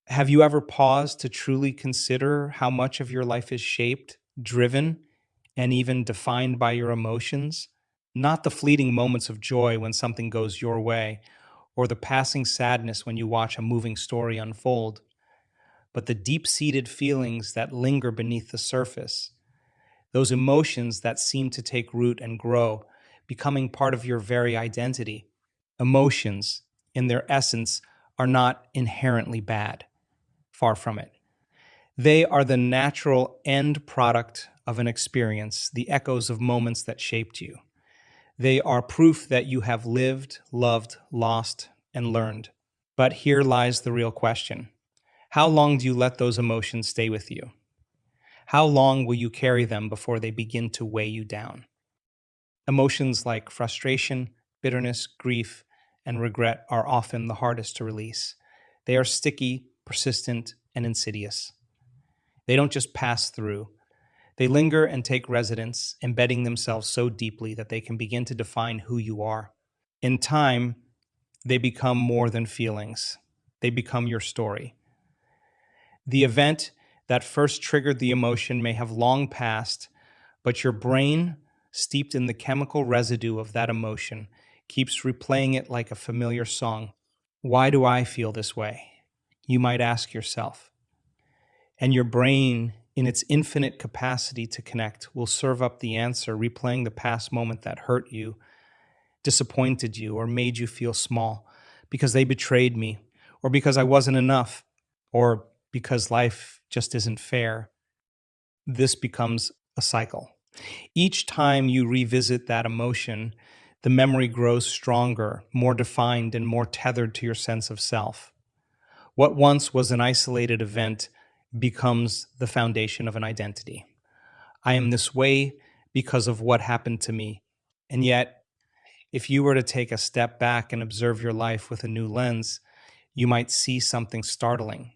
Have you ever paused to truly consider how much of your life is shaped, driven, and even defined by your emotions? Not the fleeting moments of joy when something goes your way, or the passing sadness when you watch a moving story unfold, but the deep seated feelings that linger beneath the surface, those emotions that seem to take root and grow, becoming part of your very identity. Emotions, in their essence, are not inherently bad. Far from it. They are the natural end product of an experience, the echoes of moments that shaped you. They are proof that you have lived, loved, lost, and learned. But here lies the real question. How long do you let those emotions stay with you? How long will you carry them before they begin to weigh you down? Emotions like frustration, bitterness, grief, and regret are often the hardest to release. They are sticky, persistent, and insidious. They don't just pass through, they linger and take residence, embedding themselves so deeply that they can begin to define who you are. In time, they become more than feelings, they become your story. The event that first triggered the emotion may have long passed, but your brain, steeped in the chemical residue of that emotion, keeps replaying it like a familiar song. Why do I feel this way? You might ask yourself. And your brain, in its infinite capacity to connect, will serve up the answer, replaying the past moment that hurt you, disappointed you, or made you feel small because they betrayed me, or because I wasn't enough, or because life just isn't fair. This becomes a cycle. Each time you revisit that emotion, the memory grows stronger, more defined, and more tethered to your sense of self. What once was an isolated event becomes the foundation of an identity. I am this way because of what happened to me. And yet, if you were to take a step back and observe your life with a new lens, you might see something startling.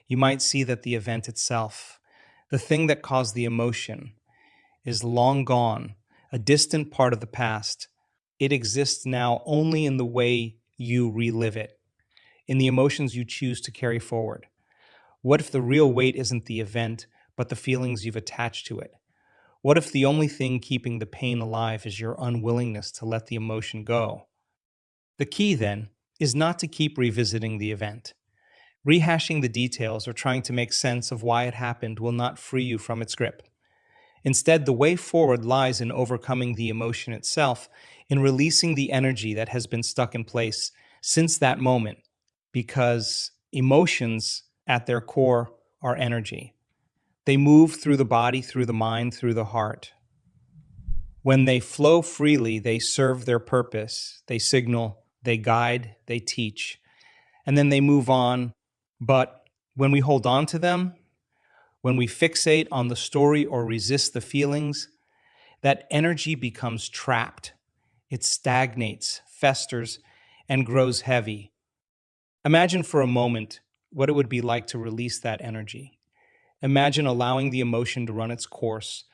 You might see that the event itself, the thing that caused the emotion, is long gone, a distant part of the past. It exists now only in the way you relive it, in the emotions you choose to carry forward. What if the real weight isn't the event, but the feelings you've attached to it? What if the only thing keeping the pain alive is your unwillingness to let the emotion go? The key, then, is not to keep revisiting the event. Rehashing the details or trying to make sense of why it happened will not free you from its grip. Instead, the way forward lies in overcoming the emotion itself, in releasing the energy that has been stuck in place since that moment, because emotions at their core are energy. They move through the body, through the mind, through the heart. When they flow freely, they serve their purpose. They signal, they guide, they teach, and then they move on. But when we hold on to them, when we fixate on the story or resist the feelings, that energy becomes trapped. It stagnates, festers, and grows heavy. Imagine for a moment what it would be like to release that energy. Imagine allowing the emotion to run its course,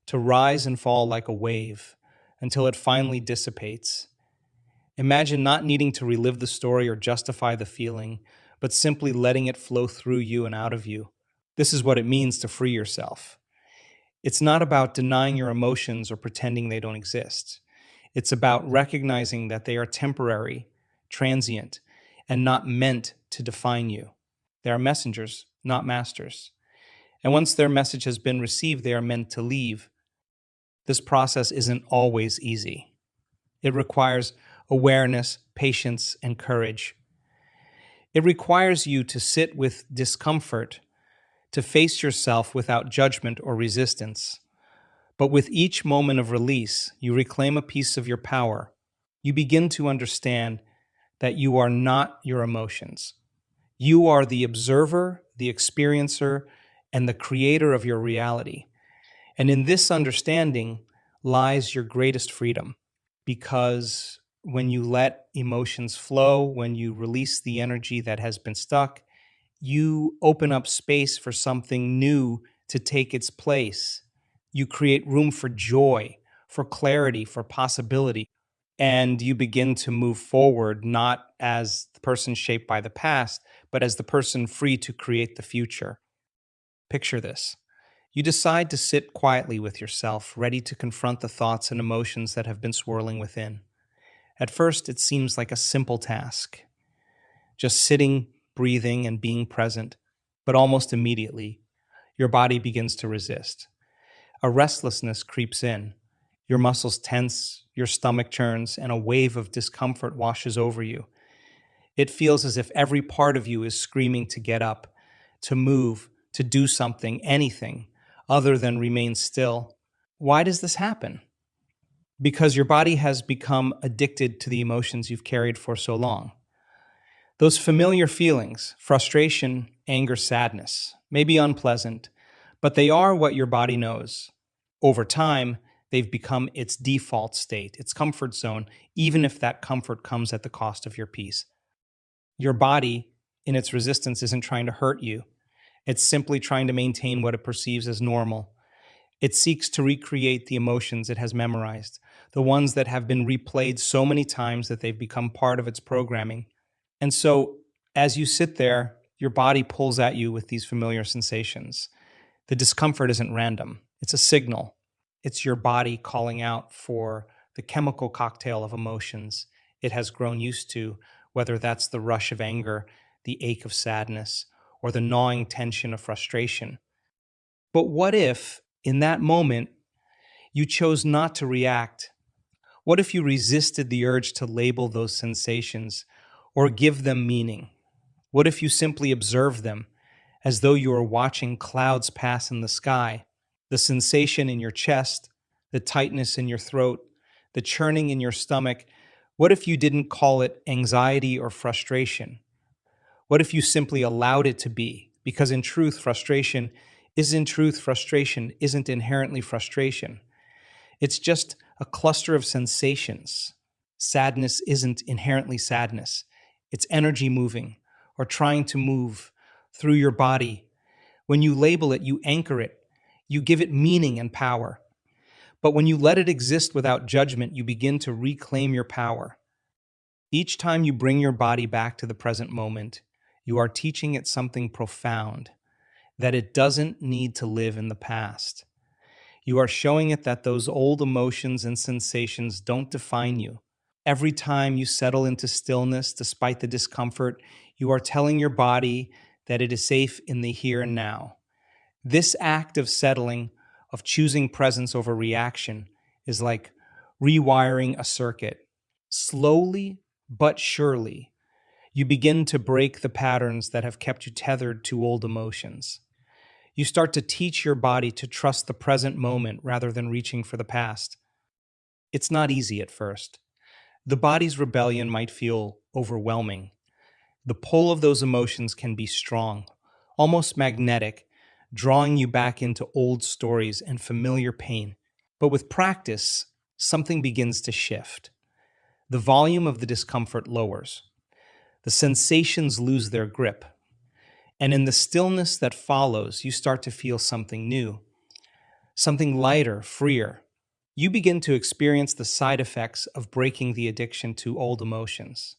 to rise and fall like a wave until it finally dissipates. Imagine not needing to relive the story or justify the feeling, but simply letting it flow through you and out of you. This is what it means to free yourself. It's not about denying your emotions or pretending they don't exist. It's about recognizing that they are temporary, transient, and not meant to define you. They are messengers, not masters. And once their message has been received, they are meant to leave. This process isn't always easy. It requires awareness, patience, and courage. It requires you to sit with discomfort, to face yourself without judgment or resistance. But with each moment of release, you reclaim a piece of your power. You begin to understand that you are not your emotions. You are the observer, the experiencer, and the creator of your reality. And in this understanding lies your greatest freedom, because when you let emotions flow, when you release the energy that has been stuck, you open up space for something new to take its place. You create room for joy, for clarity, for possibility, and you begin to move forward not as the person shaped by the past, but as the person free to create the future. Picture this. You decide to sit quietly with yourself, ready to confront the thoughts and emotions that have been swirling within. At first, it seems like a simple task, just sitting, breathing, and being present. But almost immediately, your body begins to resist. A restlessness creeps in. Your muscles tense, your stomach churns, and a wave of discomfort washes over you. It feels as if every part of you is screaming to get up, to move, to do something, anything other than remain still. Why does this happen? Because your body has become addicted to the emotions you've carried for so long. Those familiar feelings, frustration, anger, sadness, may be unpleasant, but they are what your body knows. Over time, they've become its default state, its comfort zone, even if that comfort comes at the cost of your peace. Your body, in its resistance, isn't trying to hurt you. It's simply trying to maintain what it perceives as normal. It seeks to recreate the emotions it has memorized, the ones that have been replayed so many times that they've become part of its programming. And so, as you sit there, your body pulls at you with these familiar sensations. The discomfort isn't random, it's a signal. It's your body calling out for the chemical cocktail of emotions it has grown used to, whether that's the rush of anger, the ache of sadness, or the gnawing tension of frustration. But what if, in that moment, you chose not to react? What if you resisted the urge to label those sensations or give them meaning? What if you simply observed them as though you were watching clouds pass in the sky? The sensation in your chest, the tightness in your throat, the churning in your stomach. What if you didn't call it anxiety or frustration? What if you simply allowed it to be? Because in truth, frustration isn't inherently frustration. It's just a cluster of sensations. Sadness isn't inherently sadness. It's energy moving or trying to move through your body. When you label it, you anchor it. You give it meaning and power. But when you let it exist without judgment, you begin to reclaim your power. Each time you bring your body back to the present moment, you are teaching it something profound, that it doesn't need to live in the past. You are showing it that those old emotions and sensations don't define you. Every time you settle into stillness, despite the discomfort, you are telling your body that it is safe in the here and now. This act of settling, of choosing presence over reaction, is like rewiring a circuit. Slowly but surely, you begin to break the patterns that have kept you tethered to old emotions. You start to teach your body to trust the present moment rather than reaching for the past. It's not easy at first. The body's rebellion might feel overwhelming. The pull of those emotions can be strong, almost magnetic, drawing you back into old stories and familiar pain. But with practice, something begins to shift. The volume of the discomfort lowers. The sensations lose their grip. And in the stillness that follows, you start to feel something new, something lighter, freer. You begin to experience the side effects of breaking the addiction to old emotions.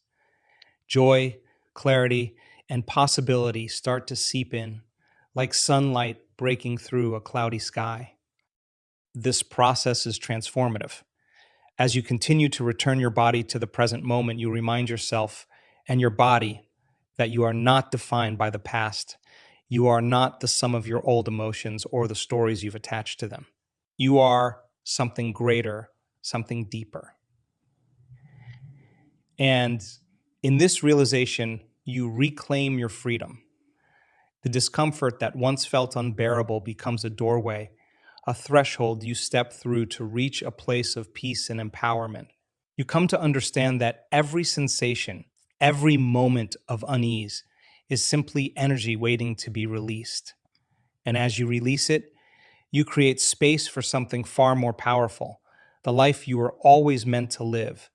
Joy, clarity, and possibility start to seep in, like sunlight breaking through a cloudy sky. This process is transformative. As you continue to return your body to the present moment, you remind yourself and your body that you are not defined by the past. You are not the sum of your old emotions or the stories you've attached to them. You are something greater, something deeper. And in this realization, you reclaim your freedom. The discomfort that once felt unbearable becomes a doorway, a threshold you step through to reach a place of peace and empowerment. You come to understand that every sensation, every moment of unease is simply energy waiting to be released. And as you release it, you create space for something far more powerful, the life you were always meant to live.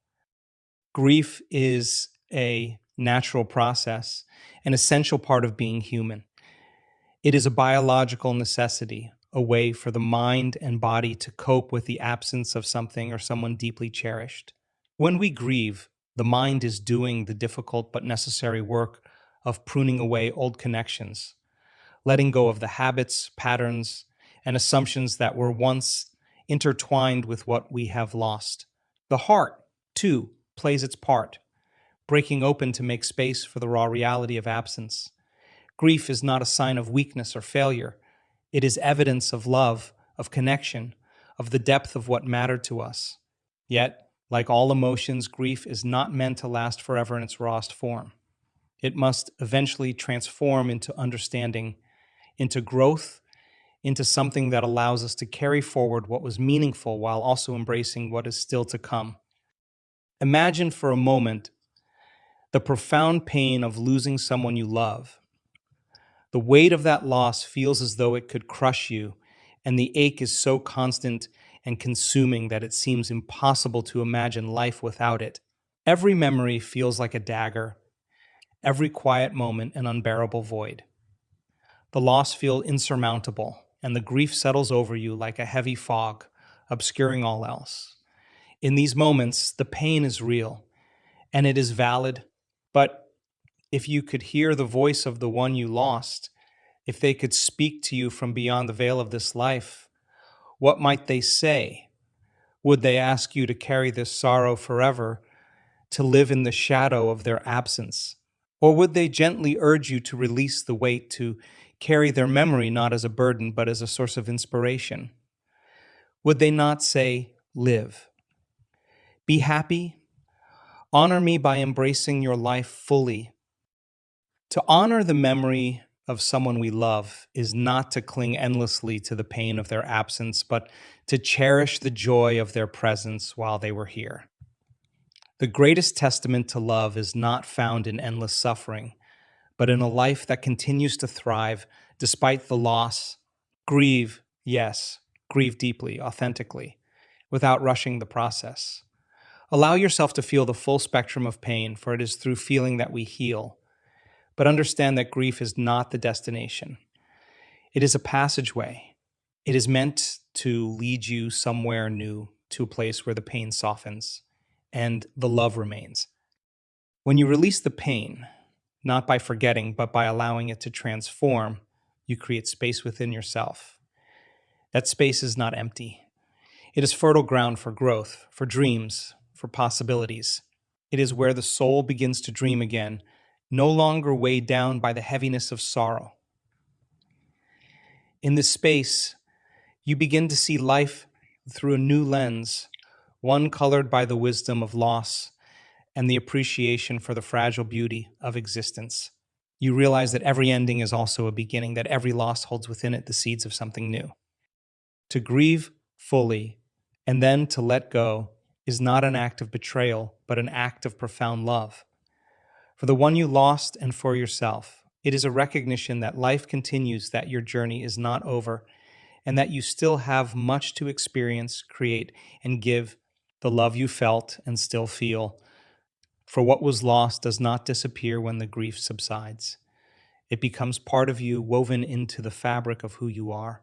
Grief is a natural process, an essential part of being human. It is a biological necessity, a way for the mind and body to cope with the absence of something or someone deeply cherished. When we grieve, the mind is doing the difficult but necessary work of pruning away old connections, letting go of the habits, patterns, and assumptions that were once intertwined with what we have lost. The heart, too, plays its part, breaking open to make space for the raw reality of absence. Grief is not a sign of weakness or failure. It is evidence of love, of connection, of the depth of what mattered to us. Yet, like all emotions, grief is not meant to last forever in its rawest form. It must eventually transform into understanding, into growth, into something that allows us to carry forward what was meaningful while also embracing what is still to come. Imagine for a moment the profound pain of losing someone you love. The weight of that loss feels as though it could crush you, and the ache is so constant and consuming that it seems impossible to imagine life without it. Every memory feels like a dagger, every quiet moment an unbearable void. The loss feels insurmountable, and the grief settles over you like a heavy fog, obscuring all else. In these moments, the pain is real, and it is valid, but if you could hear the voice of the one you lost, if they could speak to you from beyond the veil of this life, what might they say? Would they ask you to carry this sorrow forever, to live in the shadow of their absence? Or would they gently urge you to release the weight, to carry their memory not as a burden, but as a source of inspiration? Would they not say, live, be happy, honor me by embracing your life fully? To honor the memory of someone we love is not to cling endlessly to the pain of their absence, but to cherish the joy of their presence while they were here. The greatest testament to love is not found in endless suffering, but in a life that continues to thrive despite the loss. Grieve, yes, grieve deeply, authentically, without rushing the process. Allow yourself to feel the full spectrum of pain, for it is through feeling that we heal. But understand that grief is not the destination. It is a passageway. It is meant to lead you somewhere new, to a place where the pain softens and the love remains. When you release the pain, not by forgetting, but by allowing it to transform, you create space within yourself. That space is not empty. It is fertile ground for growth, for dreams, for possibilities. It is where the soul begins to dream again, no longer weighed down by the heaviness of sorrow. In this space, you begin to see life through a new lens, one colored by the wisdom of loss and the appreciation for the fragile beauty of existence. You realize that every ending is also a beginning, that every loss holds within it the seeds of something new. To grieve fully and then to let go is not an act of betrayal, but an act of profound love. For the one you lost and for yourself, it is a recognition that life continues, that your journey is not over, and that you still have much to experience, create, and give. The love you felt and still feel. For what was lost does not disappear when the grief subsides. It becomes part of you, woven into the fabric of who you are.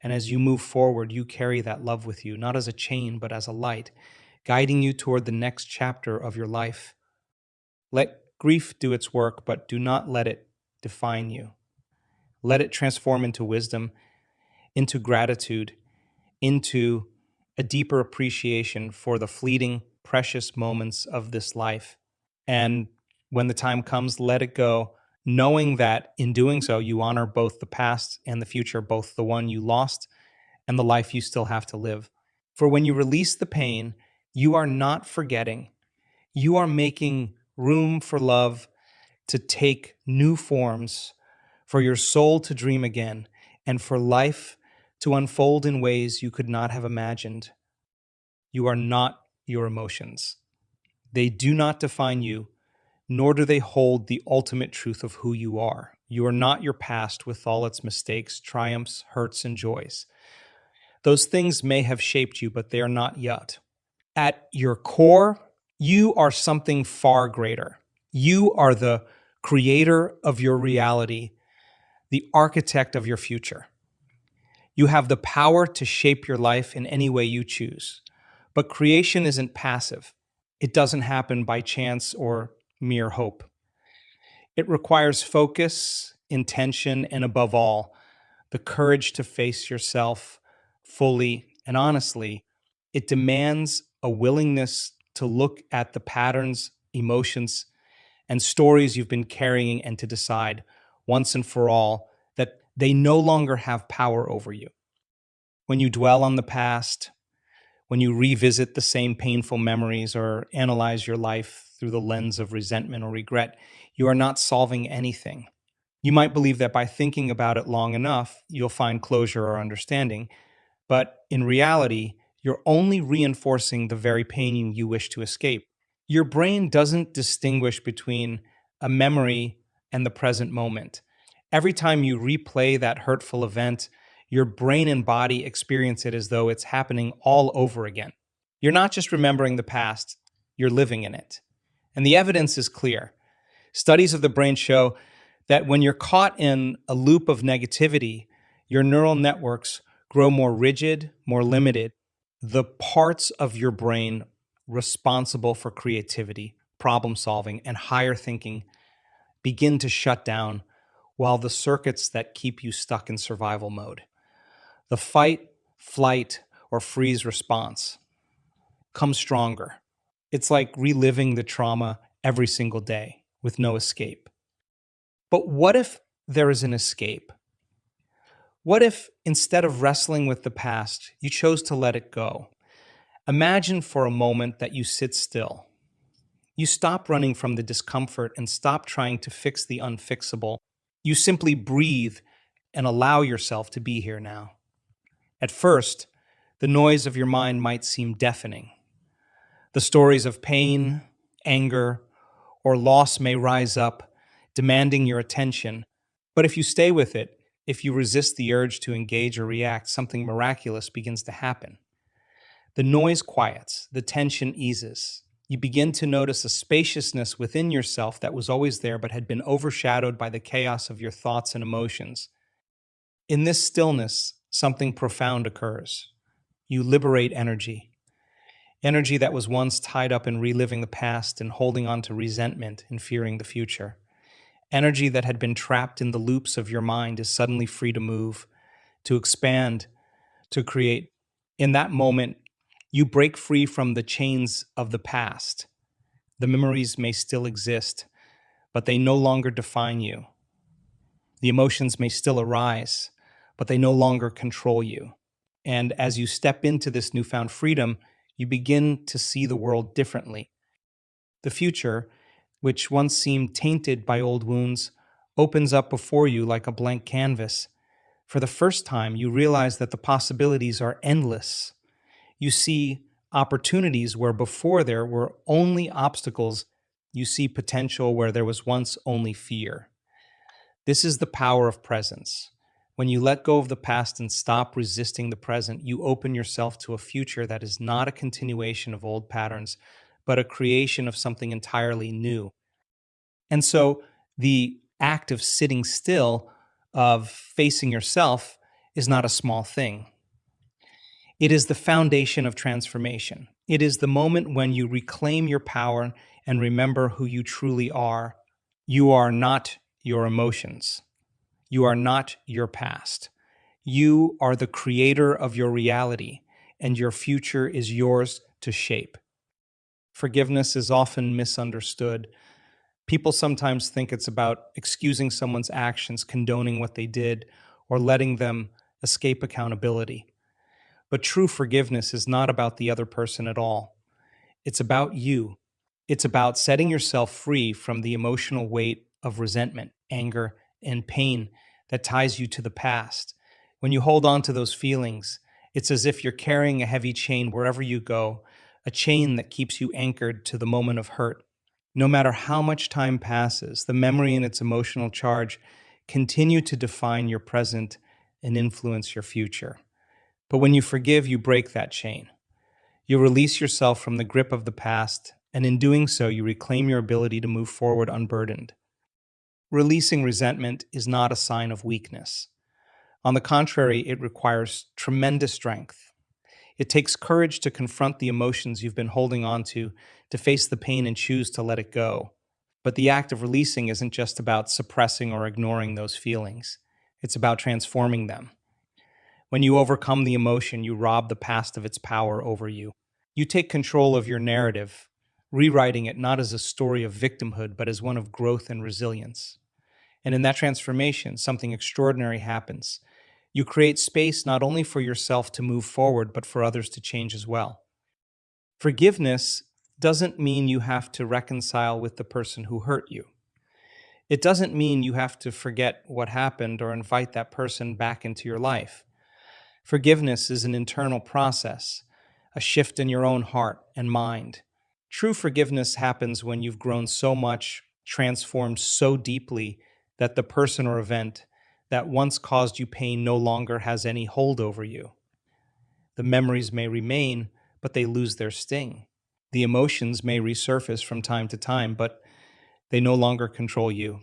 And as you move forward, you carry that love with you, not as a chain, but as a light, guiding you toward the next chapter of your life. Let grief do its work, but do not let it define you. Let it transform into wisdom, into gratitude, into a deeper appreciation for the fleeting, precious moments of this life. And when the time comes, let it go, knowing that in doing so, you honor both the past and the future, both the one you lost and the life you still have to live. For when you release the pain, you are not forgetting. You are making room for love to take new forms, for your soul to dream again, and for life to unfold in ways you could not have imagined. You are not your emotions. They do not define you, nor do they hold the ultimate truth of who you are. You are not your past with all its mistakes, triumphs, hurts, and joys. Those things may have shaped you, but they are not yet. At your core, you are something far greater. You are the creator of your reality, the architect of your future. You have the power to shape your life in any way you choose. But creation isn't passive. It doesn't happen by chance or mere hope. It requires focus, intention, and above all, the courage to face yourself fully and honestly. It demands a willingness to look at the patterns, emotions, and stories you've been carrying and to decide once and for all that they no longer have power over you. When you dwell on the past, when you revisit the same painful memories or analyze your life through the lens of resentment or regret, you are not solving anything. You might believe that by thinking about it long enough, you'll find closure or understanding, but in reality, you're only reinforcing the very pain you wish to escape. Your brain doesn't distinguish between a memory and the present moment. Every time you replay that hurtful event, your brain and body experience it as though it's happening all over again. You're not just remembering the past, you're living in it. And the evidence is clear. Studies of the brain show that when you're caught in a loop of negativity, your neural networks grow more rigid, more limited. The parts of your brain responsible for creativity, problem solving, and higher thinking begin to shut down, while the circuits that keep you stuck in survival mode, the fight, flight, or freeze response, come stronger. It's like reliving the trauma every single day with no escape. But what if there is an escape? What if instead of wrestling with the past, you chose to let it go? Imagine for a moment that you sit still. You stop running from the discomfort and stop trying to fix the unfixable. You simply breathe and allow yourself to be here now. At first, the noise of your mind might seem deafening. The stories of pain, anger, or loss may rise up, demanding your attention. But if you stay with it, if you resist the urge to engage or react, something miraculous begins to happen. The noise quiets, the tension eases. You begin to notice a spaciousness within yourself that was always there but had been overshadowed by the chaos of your thoughts and emotions. In this stillness, something profound occurs. You liberate energy. Energy that was once tied up in reliving the past and holding on to resentment and fearing the future. Energy that had been trapped in the loops of your mind is suddenly free to move, to expand, to create. In that moment, you break free from the chains of the past. The memories may still exist, but they no longer define you. The emotions may still arise, but they no longer control you. And as you step into this newfound freedom, you begin to see the world differently. The future, which once seemed tainted by old wounds, opens up before you like a blank canvas. For the first time, you realize that the possibilities are endless. You see opportunities where before there were only obstacles. You see potential where there was once only fear. This is the power of presence. When you let go of the past and stop resisting the present, you open yourself to a future that is not a continuation of old patterns, but a creation of something entirely new. And so the act of sitting still, of facing yourself, is not a small thing. It is the foundation of transformation. It is the moment when you reclaim your power and remember who you truly are. You are not your emotions. You are not your past. You are the creator of your reality, and your future is yours to shape. Forgiveness is often misunderstood. People sometimes think it's about excusing someone's actions, condoning what they did, or letting them escape accountability. But true forgiveness is not about the other person at all. It's about you. It's about setting yourself free from the emotional weight of resentment, anger, and pain that ties you to the past. When you hold on to those feelings, it's as if you're carrying a heavy chain wherever you go, a chain that keeps you anchored to the moment of hurt. No matter how much time passes, the memory and its emotional charge continue to define your present and influence your future. But when you forgive, you break that chain. You release yourself from the grip of the past, and in doing so, you reclaim your ability to move forward unburdened. Releasing resentment is not a sign of weakness. On the contrary, it requires tremendous strength. It takes courage to confront the emotions you've been holding on to face the pain and choose to let it go. But the act of releasing isn't just about suppressing or ignoring those feelings, it's about transforming them. When you overcome the emotion, you rob the past of its power over you. You take control of your narrative, rewriting it not as a story of victimhood, but as one of growth and resilience. And in that transformation, something extraordinary happens. You create space not only for yourself to move forward, but for others to change as well. Forgiveness doesn't mean you have to reconcile with the person who hurt you. It doesn't mean you have to forget what happened or invite that person back into your life. Forgiveness is an internal process, a shift in your own heart and mind. True forgiveness happens when you've grown so much, transformed so deeply, that the person or event that once caused you pain no longer has any hold over you. The memories may remain, but they lose their sting. The emotions may resurface from time to time, but they no longer control you.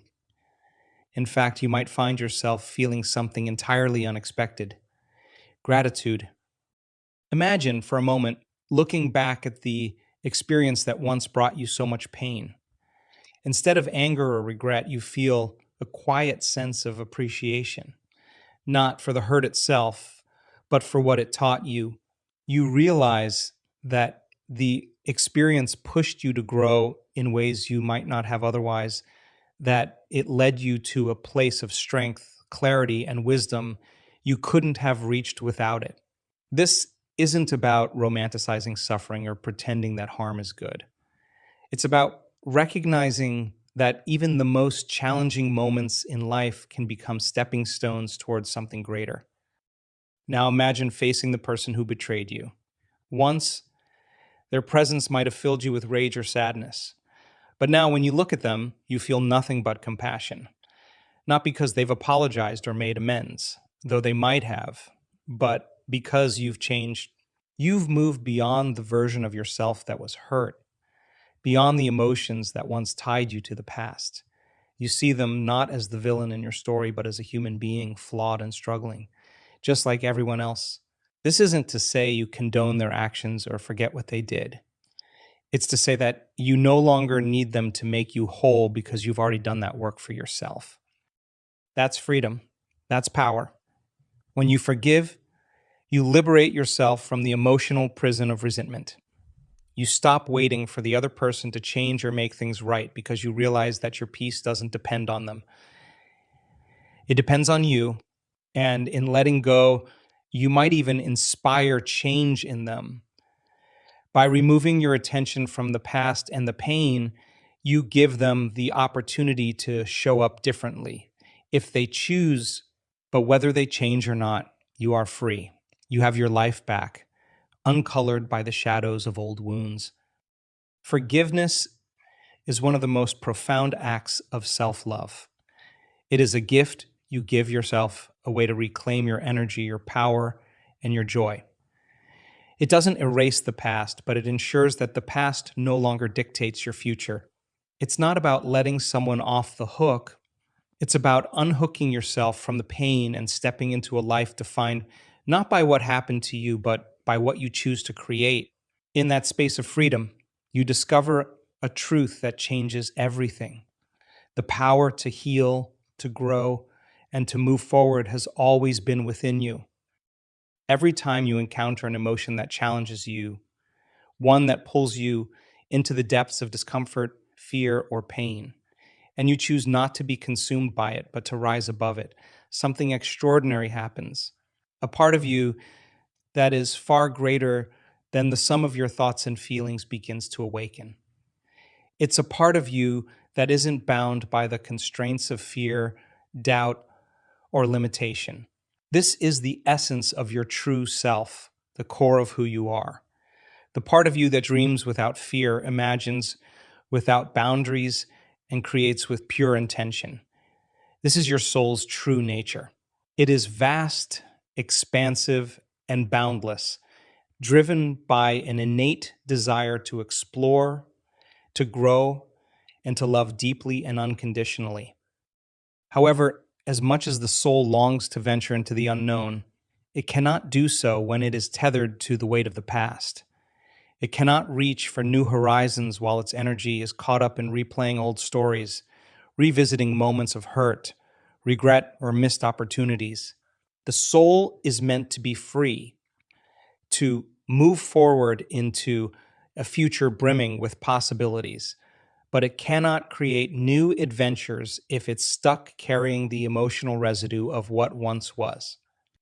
In fact, you might find yourself feeling something entirely unexpected: gratitude. Imagine for a moment looking back at the experience that once brought you so much pain. Instead of anger or regret, you feel a quiet sense of appreciation, not for the hurt itself, but for what it taught you. You realize that the experience pushed you to grow in ways you might not have otherwise, that it led you to a place of strength, clarity, and wisdom you couldn't have reached without it. This isn't about romanticizing suffering or pretending that harm is good. It's about recognizing that even the most challenging moments in life can become stepping stones towards something greater. Now imagine facing the person who betrayed you. Once, their presence might have filled you with rage or sadness. But now, when you look at them, you feel nothing but compassion. Not because they've apologized or made amends, though they might have, but because you've changed. You've moved beyond the version of yourself that was hurt, beyond the emotions that once tied you to the past. You see them not as the villain in your story, but as a human being, flawed and struggling, just like everyone else. This isn't to say you condone their actions or forget what they did. It's to say that you no longer need them to make you whole because you've already done that work for yourself. That's freedom. That's power. When you forgive, you liberate yourself from the emotional prison of resentment. You stop waiting for the other person to change or make things right because you realize that your peace doesn't depend on them. It depends on you, and in letting go, you might even inspire change in them. By removing your attention from the past and the pain, you give them the opportunity to show up differently if they choose. But whether they change or not, you are free. You have your life back, uncolored by the shadows of old wounds. Forgiveness is one of the most profound acts of self love. It is a gift you give yourself, a way to reclaim your energy, your power, and your joy. It doesn't erase the past, but it ensures that the past no longer dictates your future. It's not about letting someone off the hook. It's about unhooking yourself from the pain and stepping into a life defined not by what happened to you, but by what you choose to create. In that space of freedom, you discover a truth that changes everything. The power to heal, to grow, and to move forward has always been within you. Every time you encounter an emotion that challenges you, one that pulls you into the depths of discomfort, fear, or pain, and you choose not to be consumed by it, but to rise above it, something extraordinary happens. A part of you that is far greater than the sum of your thoughts and feelings begins to awaken. It's a part of you that isn't bound by the constraints of fear, doubt, or limitation. This is the essence of your true self, the core of who you are. The part of you that dreams without fear, imagines without boundaries, and creates with pure intention. This is your soul's true nature. It is vast, expansive, and boundless, driven by an innate desire to explore, to grow, and to love deeply and unconditionally. However, as much as the soul longs to venture into the unknown, it cannot do so when it is tethered to the weight of the past. It cannot reach for new horizons while its energy is caught up in replaying old stories, revisiting moments of hurt, regret, or missed opportunities. The soul is meant to be free, to move forward into a future brimming with possibilities, but it cannot create new adventures if it's stuck carrying the emotional residue of what once was.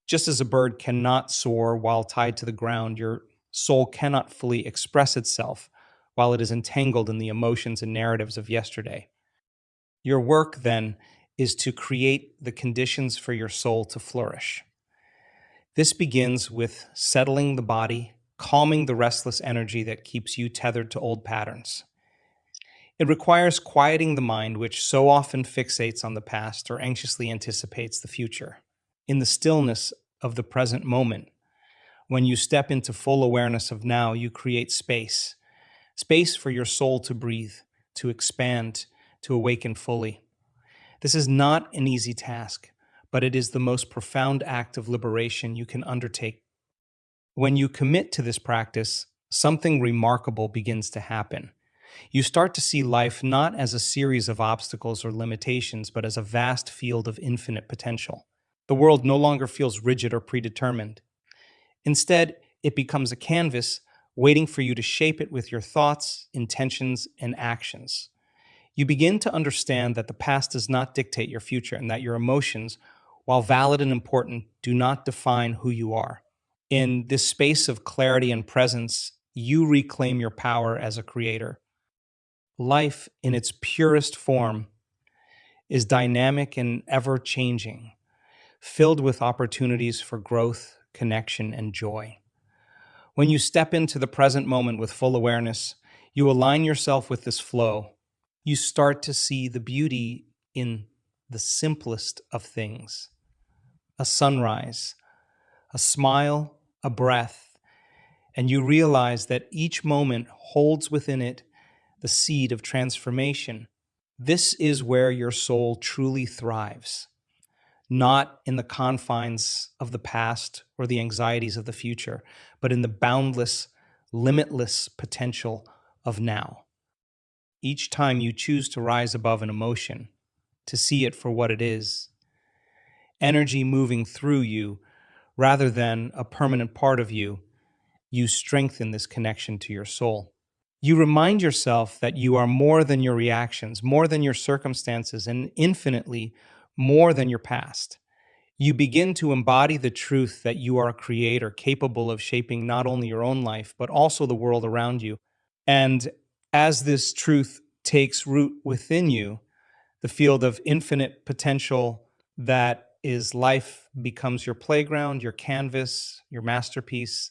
Just as a bird cannot soar while tied to the ground, your soul cannot fully express itself while it is entangled in the emotions and narratives of yesterday. Your work, then, is to create the conditions for your soul to flourish. This begins with settling the body, calming the restless energy that keeps you tethered to old patterns. It requires quieting the mind, which so often fixates on the past or anxiously anticipates the future. In the stillness of the present moment, when you step into full awareness of now, you create space, space for your soul to breathe, to expand, to awaken fully. This is not an easy task, but it is the most profound act of liberation you can undertake. When you commit to this practice, something remarkable begins to happen. You start to see life not as a series of obstacles or limitations, but as a vast field of infinite potential. The world no longer feels rigid or predetermined. Instead, it becomes a canvas waiting for you to shape it with your thoughts, intentions, and actions. You begin to understand that the past does not dictate your future and that your emotions, while valid and important, do not define who you are. In this space of clarity and presence, you reclaim your power as a creator. Life, in its purest form, is dynamic and ever changing, filled with opportunities for growth, connection, and joy. When you step into the present moment with full awareness, you align yourself with this flow. You start to see the beauty in the simplest of things: a sunrise, a smile, a breath, and you realize that each moment holds within it the seed of transformation. This is where your soul truly thrives, not in the confines of the past or the anxieties of the future, but in the boundless, limitless potential of now. Each time you choose to rise above an emotion, to see it for what it is, energy moving through you rather than a permanent part of you, you strengthen this connection to your soul. You remind yourself that you are more than your reactions, more than your circumstances, and infinitely more than your past. You begin to embody the truth that you are a creator capable of shaping not only your own life, but also the world around you. And as this truth takes root within you, the field of infinite potential that is life becomes your playground, your canvas, your masterpiece.